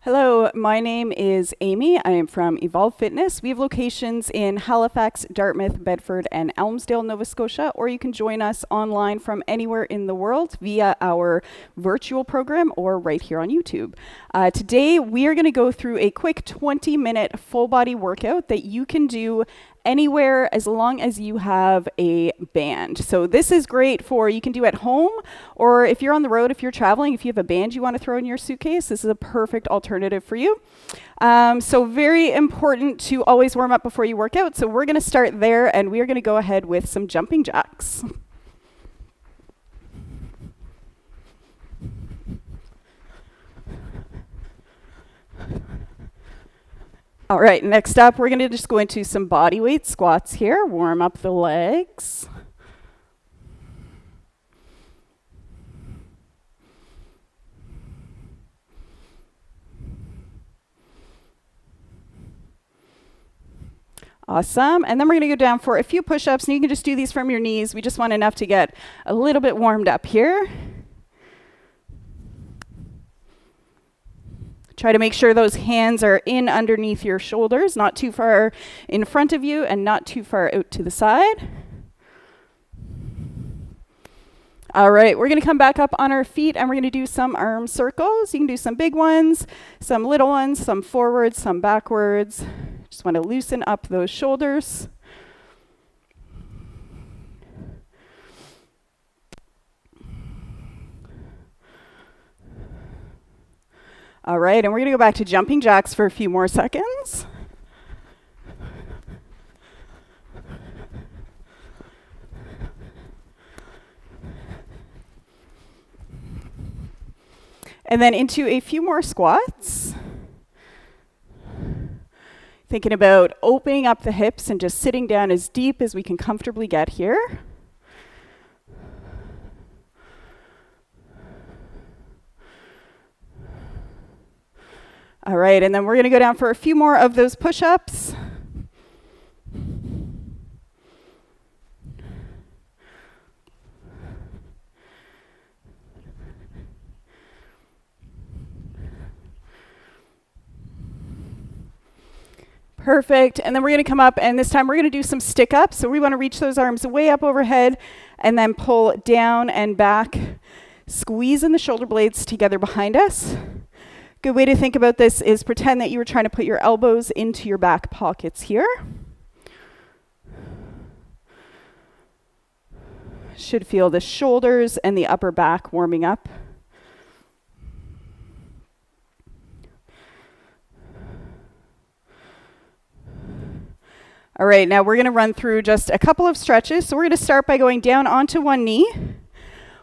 Hello, my name is Amy. I am from Evolve Fitness. We have locations in Halifax, Dartmouth, Bedford, and Elmsdale, Nova Scotia, or you can join us online from anywhere in the world via our virtual program or right here on YouTube. Today, we are going to go through a quick 20-minute full body workout that you can do anywhere as long as you have a band. So this is great for, you can do at home, or if you're on the road, if you're traveling, if you have a band you want to throw in your suitcase, this is a perfect alternative for you. So very important to always warm up before you work out. So we're going to start there, and we are going to go ahead with some jumping jacks. All right, next up, we're going to just go into some body weight squats here. Warm up the legs. Awesome. And then we're going to go down for a few push-ups, and you can just do these from your knees. We just want enough to get a little bit warmed up here. Try to make sure those hands are in underneath your shoulders, not too far in front of you and not too far out to the side. All right, we're going to come back up on our feet and we're going to do some arm circles. You can do some big ones, some little ones, some forwards, some backwards. Just want to loosen up those shoulders. All right, and we're going to go back to jumping jacks for a few more seconds. And then into a few more squats. Thinking about opening up the hips and just sitting down as deep as we can comfortably get here. All right, and then we're going to go down for a few more of those push-ups. Perfect, and then we're going to come up, and this time we're going to do some stick-ups. So we want to reach those arms way up overhead, and then pull down and back, squeezing the shoulder blades together behind us. Good way to think about this is pretend that you were trying to put your elbows into your back pockets here. Should feel the shoulders and the upper back warming up. All right, now we're going to run through just a couple of stretches. So we're going to start by going down onto one knee.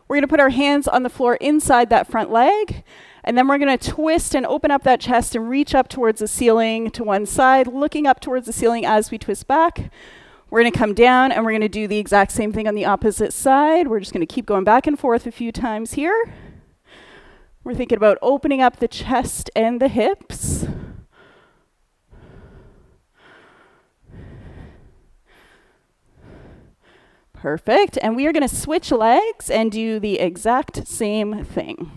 We're going to put our hands on the floor inside that front leg. And then we're going to twist and open up that chest and reach up towards the ceiling to one side, looking up towards the ceiling as we twist back. We're going to come down and we're going to do the exact same thing on the opposite side. We're just going to keep going back and forth a few times here. We're thinking about opening up the chest and the hips. Perfect. And we are going to switch legs and do the exact same thing.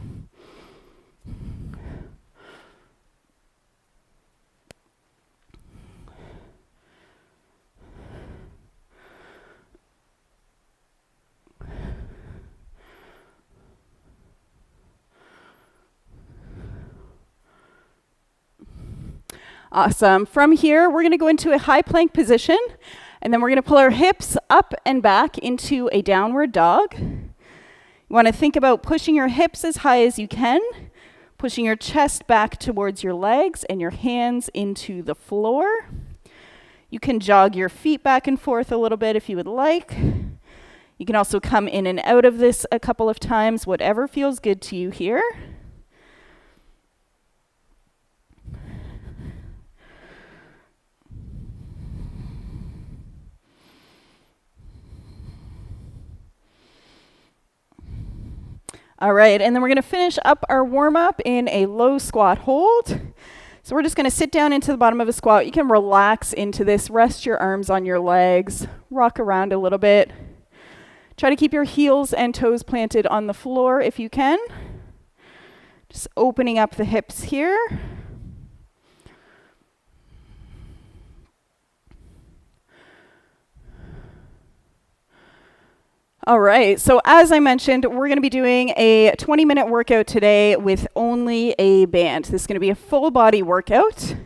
Awesome. From here, we're going to go into a high plank position, and then we're going to pull our hips up and back into a downward dog. You want to think about pushing your hips as high as you can, pushing your chest back towards your legs and your hands into the floor. You can jog your feet back and forth a little bit if you would like. You can also come in and out of this a couple of times, whatever feels good to you here. All right, and then we're going to finish up our warm-up in a low squat hold. So we're just going to sit down into the bottom of a squat. You can relax into this, rest your arms on your legs, rock around a little bit. Try to keep your heels and toes planted on the floor if you can. Just opening up the hips here. All right, so as I mentioned, we're going to be doing a 20-minute workout today with only a band. This is going to be a full body workout.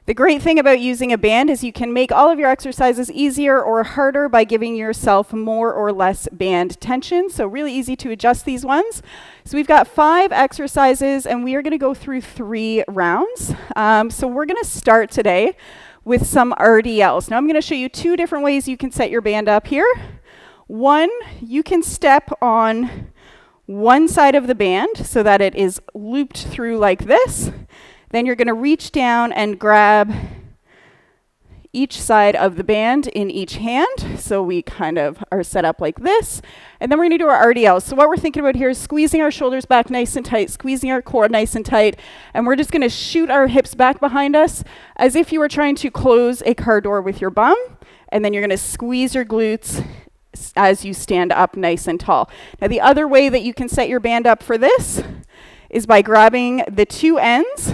The great thing about using a band is you can make all of your exercises easier or harder by giving yourself more or less band tension. So really easy to adjust these ones. So we've got 5 exercises and we are going to go through 3 rounds. So we're going to start today with some RDLs. Now I'm going to show you 2 different ways you can set your band up here. One, you can step on one side of the band so that it is looped through like this. Then you're going to reach down and grab each side of the band in each hand. So we kind of are set up like this. And then we're going to do our RDL. So what we're thinking about here is squeezing our shoulders back nice and tight, squeezing our core nice and tight. And we're just going to shoot our hips back behind us as if you were trying to close a car door with your bum. And then you're going to squeeze your glutes as you stand up nice and tall. Now the other way that you can set your band up for this is by grabbing the 2 ends,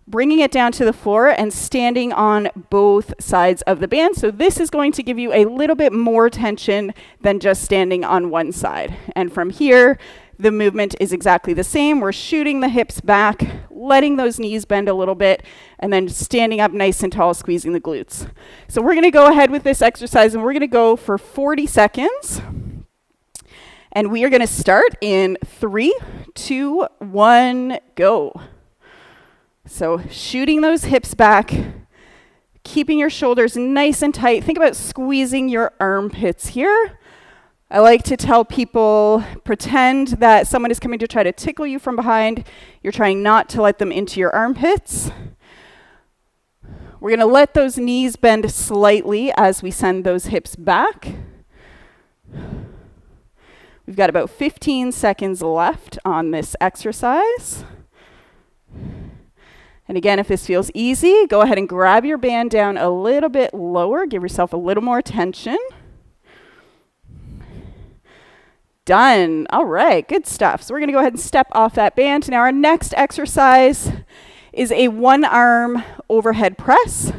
bringing it down to the floor and standing on both sides of the band. So this is going to give you a little bit more tension than just standing on one side. And from here, the movement is exactly the same. We're shooting the hips back, letting those knees bend a little bit, and then standing up nice and tall, squeezing the glutes. So we're going to go ahead with this exercise, and we're going to go for 40 seconds. And we are going to start in 3, 2, 1, go. So shooting those hips back, keeping your shoulders nice and tight. Think about squeezing your armpits here. I like to tell people, pretend that someone is coming to try to tickle you from behind. You're trying not to let them into your armpits. We're going to let those knees bend slightly as we send those hips back. We've got about 15 seconds left on this exercise. And again, if this feels easy, go ahead and grab your band down a little bit lower. Give yourself a little more tension. Done. All right, good stuff. So we're going to go ahead and step off that band. Now our next exercise is a 1-arm overhead press.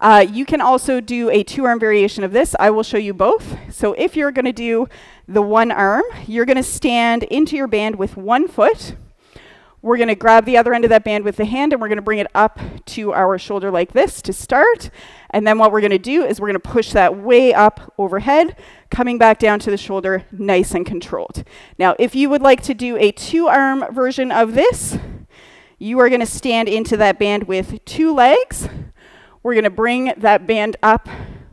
You can also do a 2-arm variation of this. I will show you both. So if you're going to do the 1 arm, you're going to stand into your band with 1 foot. We're going to grab the other end of that band with the hand and we're going to bring it up to our shoulder like this to start. And then what we're going to do is we're going to push that way up overhead, coming back down to the shoulder, nice and controlled. Now, if you would like to do a 2-arm version of this, you are going to stand into that band with 2 legs. We're going to bring that band up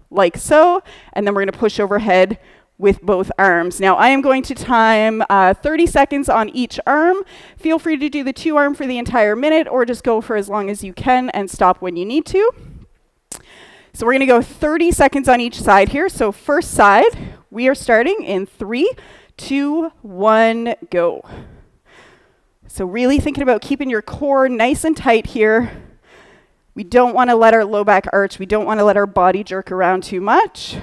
like so, and then we're going to push overhead with both arms. Now I am going to time 30 seconds on each arm. Feel free to do the 2-arm for the entire minute or just go for as long as you can and stop when you need to. So we're going to go 30 seconds on each side here. So first side, we are starting in 3, 2, 1, go. So really thinking about keeping your core nice and tight here. We don't want to let our low back arch. We don't want to let our body jerk around too much.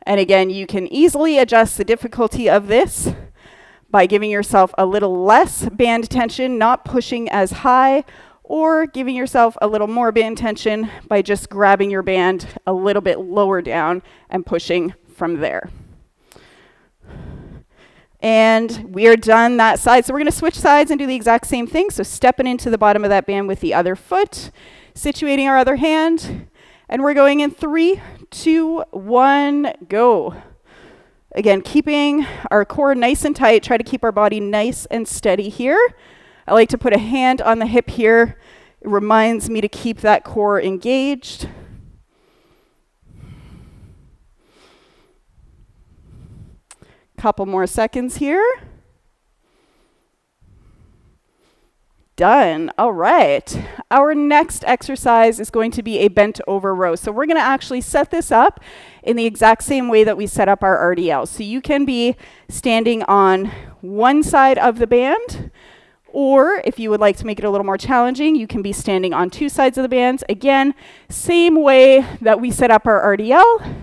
And again, you can easily adjust the difficulty of this by giving yourself a little less band tension, not pushing as high, or giving yourself a little more band tension by just grabbing your band a little bit lower down and pushing from there. And we are done that side. So we're going to switch sides and do the exact same thing. So stepping into the bottom of that band with the other foot, situating our other hand, and we're going in 3, 2, 1, go. Again, keeping our core nice and tight. Try to keep our body nice and steady here. I like to put a hand on the hip here. It reminds me to keep that core engaged. Couple more seconds here. Done. All right. Our next exercise is going to be a bent over row. So we're going to actually set this up in the exact same way that we set up our RDL. So you can be standing on one side of the band, or if you would like to make it a little more challenging, you can be standing on 2 sides of the bands. Again, same way that we set up our RDL.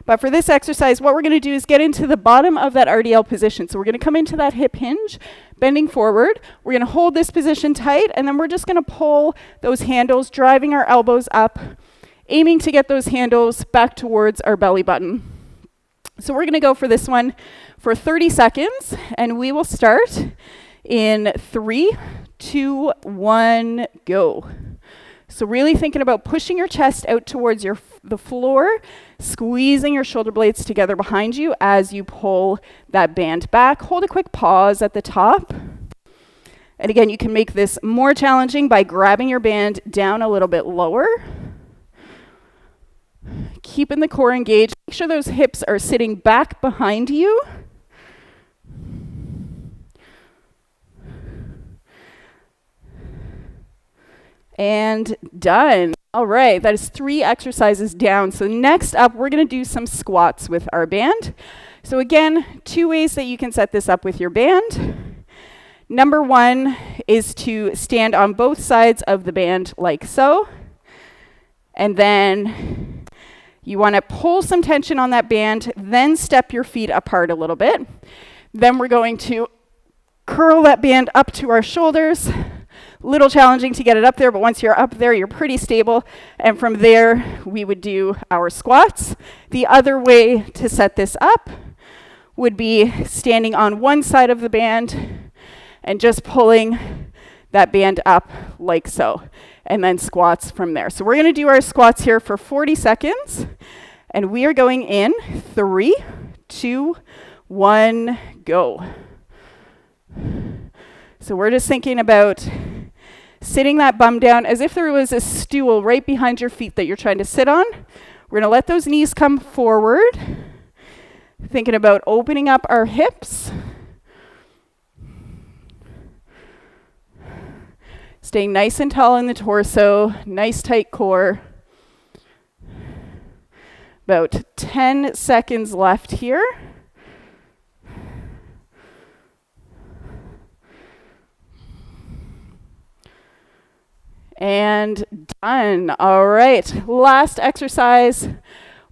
But for this exercise, what we're going to do is get into the bottom of that RDL position. So we're going to come into that hip hinge, bending forward. We're going to hold this position tight, and then we're just going to pull those handles, driving our elbows up aiming to get those handles back towards our belly button. So we're going to go for this one for 30 seconds, and we will start in 3, 2, 1, go. So really thinking about pushing your chest out towards the floor, squeezing your shoulder blades together behind you as you pull that band back. Hold a quick pause at the top. And again, you can make this more challenging by grabbing your band down a little bit lower. Keeping the core engaged. Make sure those hips are sitting back behind you. And done. All right, that is 3 exercises down. So next up, we're going to do some squats with our band. So again, 2 ways that you can set this up with your band. Number 1 is to stand on both sides of the band like so. And then you want to pull some tension on that band, then step your feet apart a little bit. Then we're going to curl that band up to our shoulders. Little challenging to get it up there, but once you're up there, you're pretty stable. And from there, we would do our squats. The other way to set this up would be standing on one side of the band and just pulling that band up like so, and then squats from there. So we're going to do our squats here for 40 seconds, and we are going in 3, 2, 1, go. So we're just thinking about sitting that bum down as if there was a stool right behind your feet that you're trying to sit on. We're going to let those knees come forward. Thinking about opening up our hips. Staying nice and tall in the torso, nice tight core. About 10 seconds left here. And done. All right, last exercise.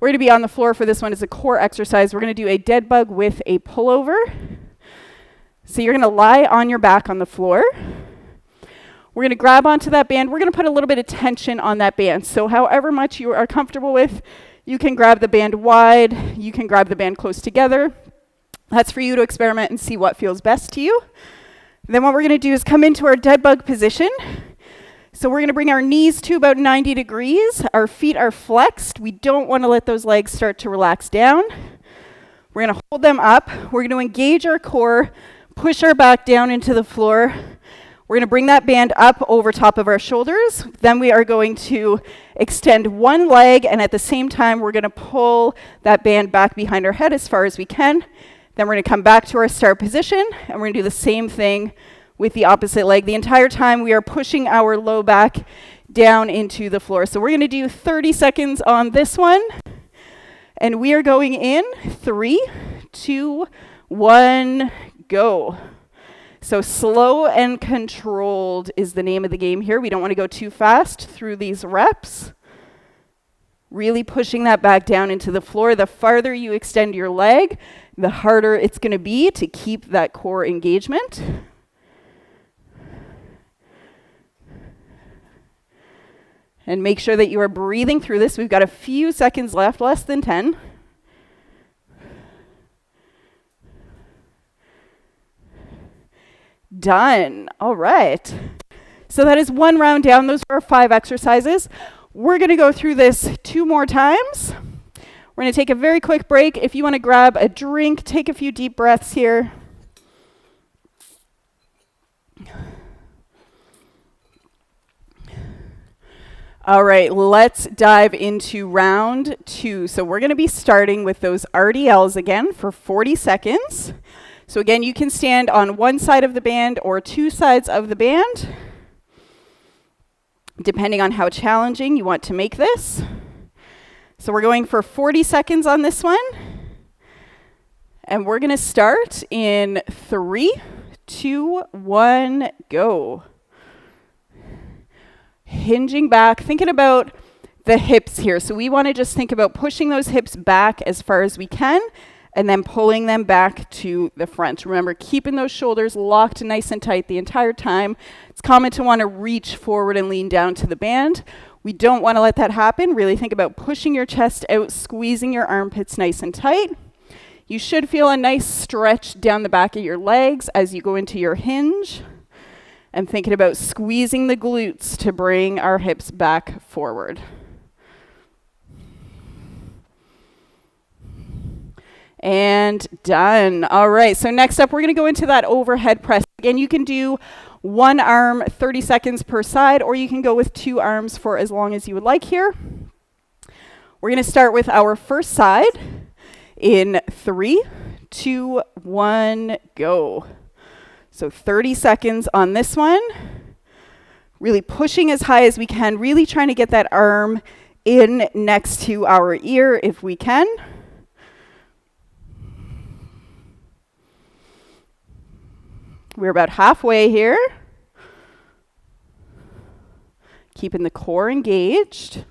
We're going to be on the floor for this one. It's a core exercise. We're going to do a dead bug with a pullover. So you're going to lie on your back on the floor. We're going to grab onto that band. We're going to put a little bit of tension on that band. So however much you are comfortable with, you can grab the band wide. You can grab the band close together. That's for you to experiment and see what feels best to you. Then what we're going to do is come into our dead bug position. So we're going to bring our knees to about 90 degrees. Our feet are flexed. We don't want to let those legs start to relax down. We're going to hold them up. We're going to engage our core, push our back down into the floor. We're going to bring that band up over top of our shoulders. Then we are going to extend one leg, and at the same time, we're going to pull that band back behind our head as far as we can. Then we're going to come back to our start position, and we're going to do the same thing with the opposite leg. The entire time we are pushing our low back down into the floor. So we're going to do 30 seconds on this one. And we are going in 3, 2, 1, go. So slow and controlled is the name of the game here. We don't want to go too fast through these reps. Really pushing that back down into the floor. The farther you extend your leg, the harder it's going to be to keep that core engagement. And make sure that you are breathing through this. We've got a few seconds left, less than 10. Done. All right. So that is one round down. Those are our 5 exercises. We're going to go through this 2 more times. We're going to take a very quick break. If you want to grab a drink, take a few deep breaths here. All right, let's dive into round 2. So we're going to be starting with those RDLs again for 40 seconds. So again, you can stand on one side of the band or 2 sides of the band, depending on how challenging you want to make this. So we're going for 40 seconds on this one. And we're going to start in 3, 2, 1, go. Hinging back, thinking about the hips here. So we want to just think about pushing those hips back as far as we can and then pulling them back to the front. Remember, keeping those shoulders locked nice and tight the entire time. It's common to want to reach forward and lean down to the band. We don't want to let that happen. Really think about pushing your chest out, squeezing your armpits nice and tight. You should feel a nice stretch down the back of your legs as you go into your hinge. And thinking about squeezing the glutes to bring our hips back forward. And done. All right, so next up, we're going to go into that overhead press. Again, you can do one arm 30 seconds per side, or you can go with two arms for as long as you would like here. We're going to start with our first side in 3, 2, 1, go. So 30 seconds on this one. Really pushing as high as we can, really trying to get that arm in next to our ear if we can. We're about halfway here. Keeping the core engaged.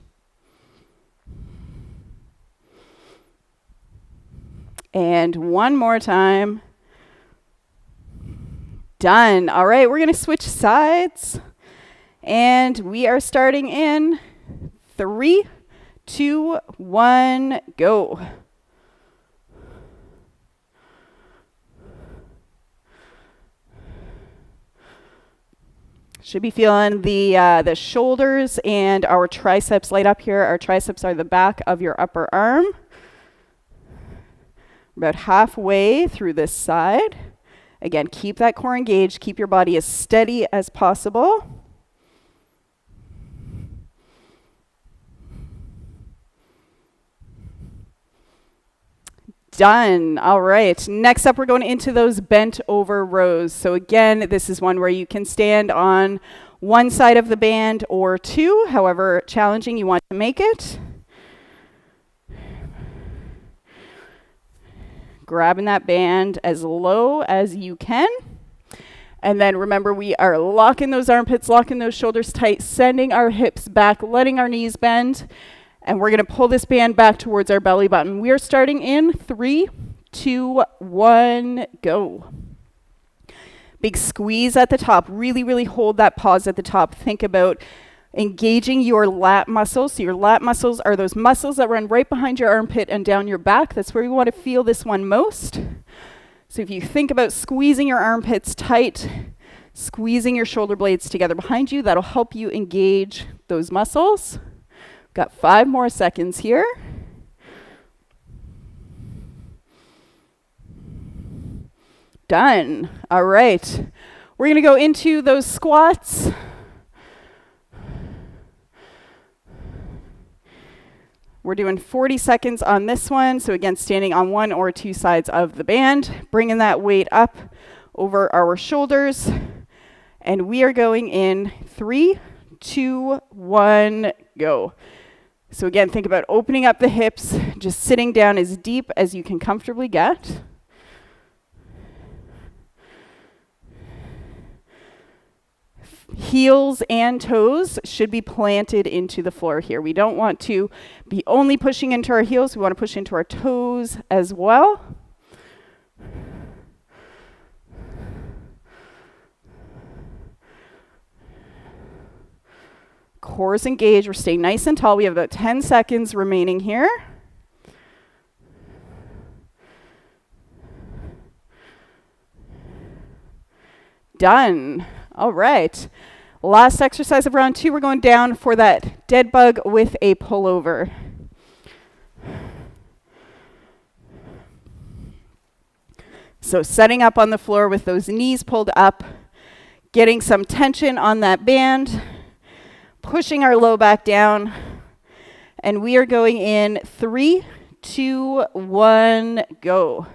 And one more time. Done. All right, we're going to switch sides. And we are starting in 3, 2, 1, go. Should be feeling the shoulders and our triceps light up here. Our triceps are the back of your upper arm. About halfway through this side. Again, keep that core engaged. Keep your body as steady as possible. Done. All right. Next up, we're going into those bent over rows. So again, this is one where you can stand on one side of the band or two, however challenging you want to make it. Grabbing that band as low as you can. And then remember, we are locking those armpits, locking those shoulders tight, sending our hips back, letting our knees bend. And we're going to pull this band back towards our belly button. We are starting in 3, 2, 1, go. Big squeeze at the top. Really, really hold that pause at the top. Think about engaging your lat muscles. So your lat muscles are those muscles that run right behind your armpit and down your back. That's where you want to feel this one most. So if you think about squeezing your armpits tight, squeezing your shoulder blades together behind you, that'll help you engage those muscles. Got 5 more seconds here. Done. All right. We're going to go into those squats. We're doing 40 seconds on this one. So again, standing on one or two sides of the band, bringing that weight up over our shoulders. And we are going in 3, 2, 1, go. So again, think about opening up the hips, just sitting down as deep as you can comfortably get. Heels and toes should be planted into the floor here. We don't want to be only pushing into our heels. We want to push into our toes as well. Core's engaged. We're staying nice and tall. We have about 10 seconds remaining here. Done. All right. Last exercise of round 2. We're going down for that dead bug with a pullover. So setting up on the floor with those knees pulled up, getting some tension on that band, pushing our low back down, and we are going in 3, 2, 1, go.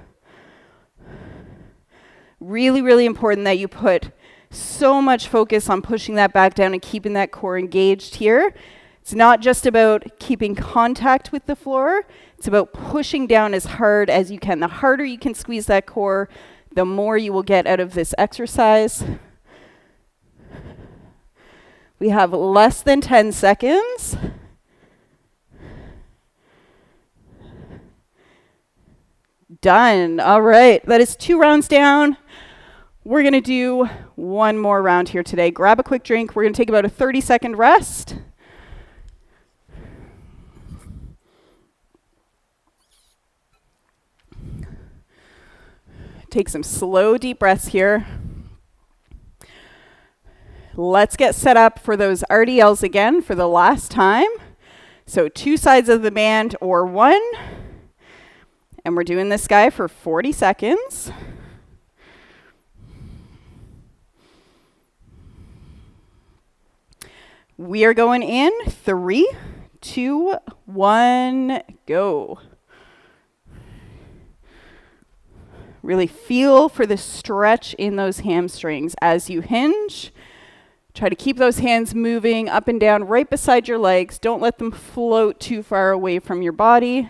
Really, really important that you put so much focus on pushing that back down and keeping that core engaged here. It's not just about keeping contact with the floor, it's about pushing down as hard as you can. The harder you can squeeze that core, the more you will get out of this exercise. We have less than 10 seconds. Done. All right. That is 2 rounds down. We're going to do one more round here today. Grab a quick drink. We're going to take about a 30-second rest. Take some slow, deep breaths here. Let's get set up for those RDLs again for the last time. So 2 sides of the band or 1. And we're doing this guy for 40 seconds. We are going in 3, 2, 1, go. Really feel for the stretch in those hamstrings as you hinge. Try to keep those hands moving up and down right beside your legs. Don't let them float too far away from your body.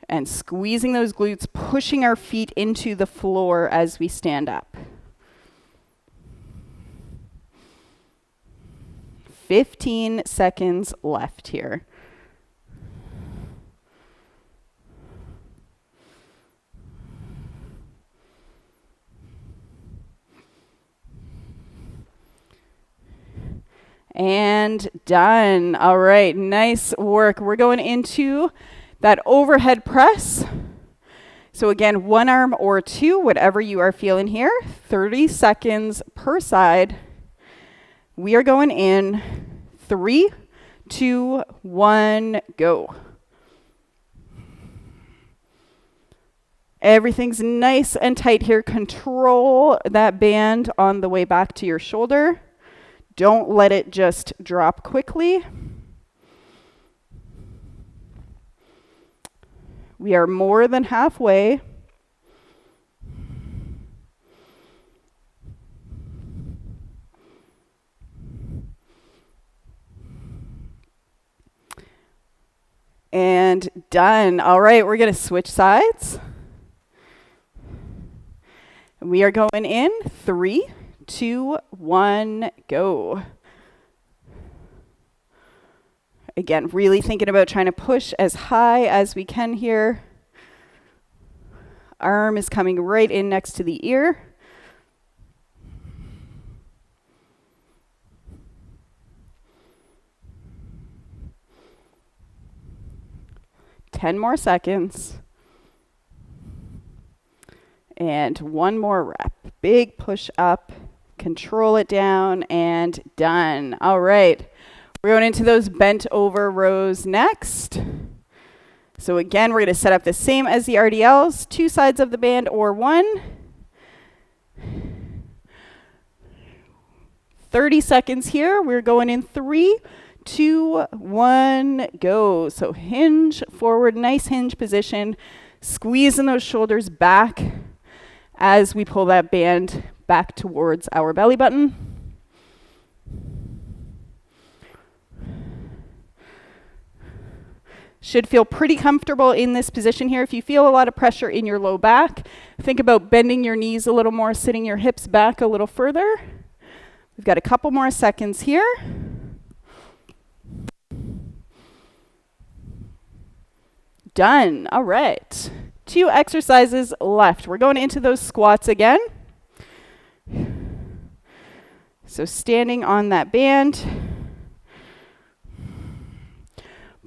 And squeezing those glutes, pushing our feet into the floor as we stand up. 15 seconds left here. And done. All right, nice work. We're going into that overhead press. So again, 1 arm or 2, whatever you are feeling here. 30 seconds per side. We are going in 3, 2, 1, go. Everything's nice and tight here. Control that band on the way back to your shoulder. Don't let it just drop quickly. We are more than halfway. And done. All right, we're going to switch sides. We are going in 3, 2, 1, go. Again, really thinking about trying to push as high as we can here. Arm is coming right in next to the ear. Ten more seconds. And 1 more rep. Big push up. Control it down and done. All right. We're going into those bent over rows next. So again, we're going to set up the same as the RDLs. 2 sides of the band or 1. 30 seconds here. We're going in 3, 2, 1, go. So hinge forward, nice hinge position. Squeezing those shoulders back as we pull that band back towards our belly button. Should feel pretty comfortable in this position here. If you feel a lot of pressure in your low back, think about bending your knees a little more, sitting your hips back a little further. We've got a couple more seconds here. Done. All right. 2 exercises left. We're going into those squats again. So standing on that band,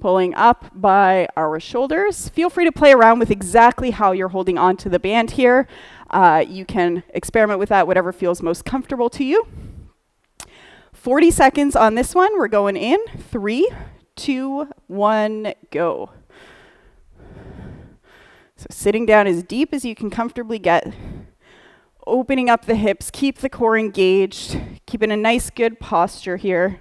pulling up by our shoulders. Feel free to play around with exactly how you're holding on to the band here. You can experiment with that, whatever feels most comfortable to you. 40 seconds on this one. We're going in 3, 2, 1, go. So sitting down as deep as you can comfortably get. Opening up the hips, keep the core engaged, keeping a nice good posture here.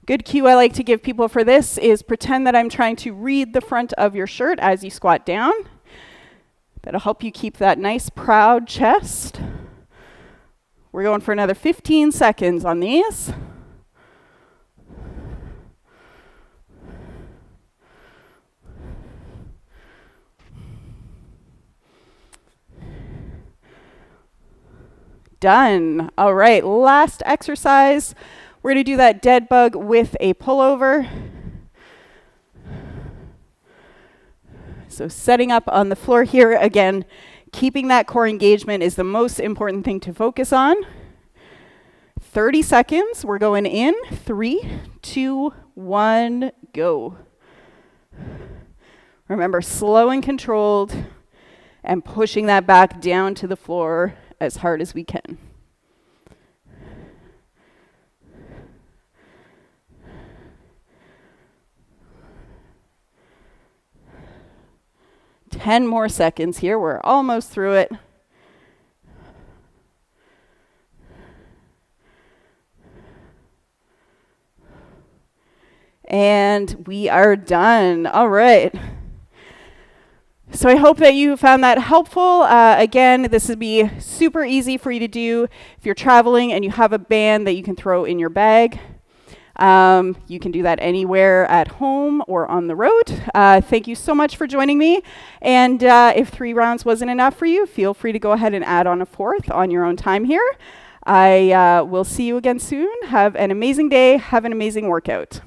Good cue I like to give people for this is pretend that I'm trying to read the front of your shirt as you squat down. That'll help you keep that nice proud chest. We're going for another 15 seconds on these. Done. All right, last exercise. We're going to do that dead bug with a pullover. So setting up on the floor here, again, keeping that core engagement is the most important thing to focus on. 30 seconds. We're going in 3, 2, 1, go. Remember, slow and controlled, and pushing that back down to the floor as hard as we can. Ten more seconds here. We're almost through it. And we are done. All right. So I hope that you found that helpful. Again, this would be super easy for you to do if you're traveling and you have a band that you can throw in your bag. You can do that anywhere at home or on the road. Thank you so much for joining me. And if 3 rounds wasn't enough for you, feel free to go ahead and add on a 4th on your own time here. I will see you again soon. Have an amazing day. Have an amazing workout.